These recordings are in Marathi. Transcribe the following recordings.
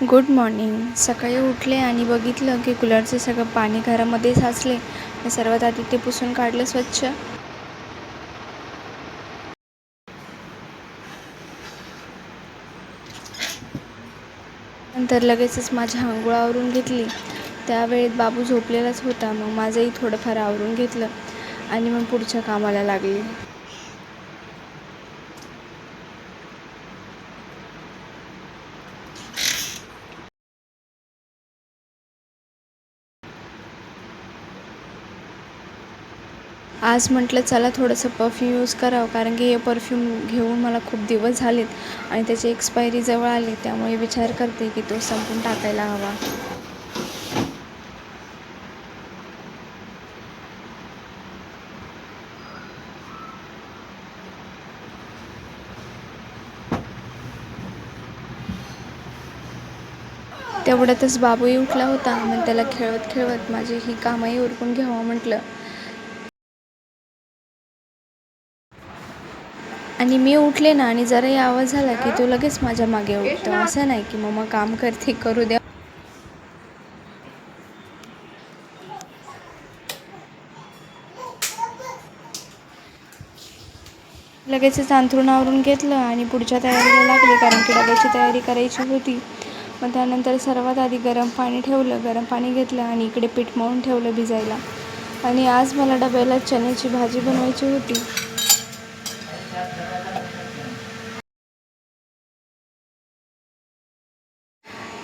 Good morning. सकाळी उठले आणि बघितलं की कूलरचे सगळं पाणी घरामध्ये साचले. मी सर्वात आधी ते पुसून काढलं स्वच्छ. नंतर लगेचच माझी अंघोळ आवरून घेतली. त्यावेळेत बाबू झोपलेलाच होता. मग माझंही थोडंफार आवरून घेतलं आणि मग पुढच्या कामाला लागले. आज म्हटलं चला थोडंसं परफ्यूम यूज करावं, कारण की हे परफ्यूम घेऊन मला खूप दिवस झालेत आणि त्याची एक्सपायरी जवळ आली. त्यामुळे विचार करते की तो संपून टाकायला हवा. तेवढ्यातच बाबूही उठला होता. मग त्याला खेळवत खेळवत माझी ही कामंही उरकून घ्यावं म्हटलं. आणि मी उठले ना आणि जराही आवाज झाला की तो लगेच माझ्या मागे उठतो. असं नाही की मम्मा काम करते, करू द्या. लगेचच अंथरूण आवरून घेतलं आणि पुढच्या तयारीला लागले, कारण की डब्याची तयारी करायची होती. मग त्यानंतर सर्वात आधी गरम पाणी ठेवलं. गरम पाणी घेतलं आणि इकडे पीठ मळून ठेवलं भिजायला. आणि आज मला डब्याला चण्याची भाजी बनवायची होती.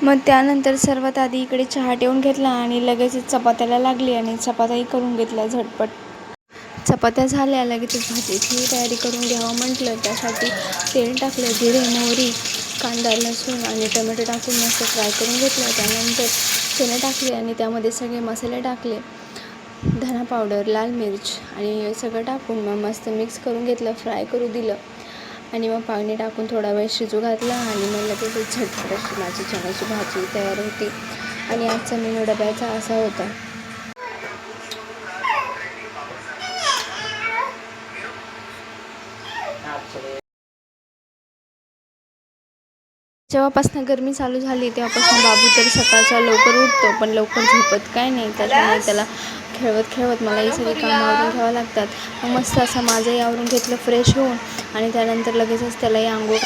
मग त्यानंतर सर्वात आधी इकडे चहा ठेवून घेतला आणि लगेचच चपात्याला लागली आणि चपात्याही करून घेतल्या झटपट. चपात्या झाल्या, लगेचच भाजीची तयारी करून घ्यावं म्हटलं. त्यासाठी तेल टाकलं, जिरे, मोहरी, कांदा, लसूण आणि टोमॅटो टाकून मस्त फ्राय करून घेतलं. त्यानंतर चणे टाकले आणि त्यामध्ये सगळे मसाले टाकले, धना पावडर, लाल मिर्च आणि सगळं टाकून मग मस्त मिक्स करून घेतलं, फ्राय करू दिलं. आणि मग पाणी टाकून थोडा वेळ शिजू घातला आणि मग लगेचच झटपट अशी माझी चण्याची भाजी तयार होती. आणि आजचा मेनू डब्याचा असा होता. जेव्हापासून गरमी चालू झाली तेव्हापासून बाबू तर सकाळचा लवकर उठतो, पण लवकर झोपत काय नाही. त्याच्यामुळे त्याला खेळवत खेळवत मला ही सगळी कामं आवरून घ्यावं लागतात. मग मस्त असं माझंही आवरून घेतलं फ्रेश होऊन आणि त्यानंतर लगेचच त्यालाही आंघोळ.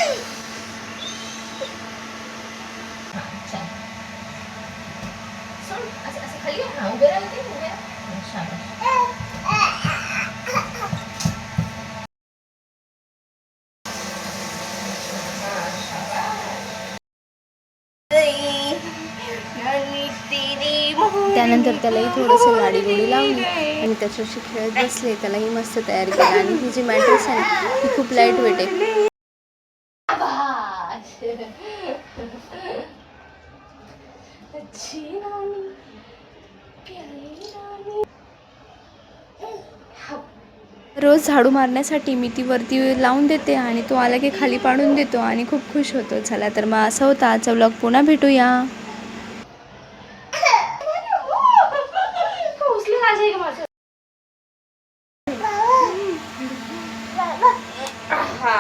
त्यानंतर त्यालाही थोडंसं लाडीगोडी लावली आणि त्याच्याशी खेळत बसले. त्यालाही मस्त तयार केलं. आणि ही जी मॅट्रेस आहे ना, ही खूप लाईट वेट आहे. रोज झाडू मारण्यासाठी मी ती वरती लावून देते आणि तो आला की खाली पाडून देतो आणि खूप खुश होतो. चला तर मग असा होता आजचा व्लॉग. पुन्हा भेटूया.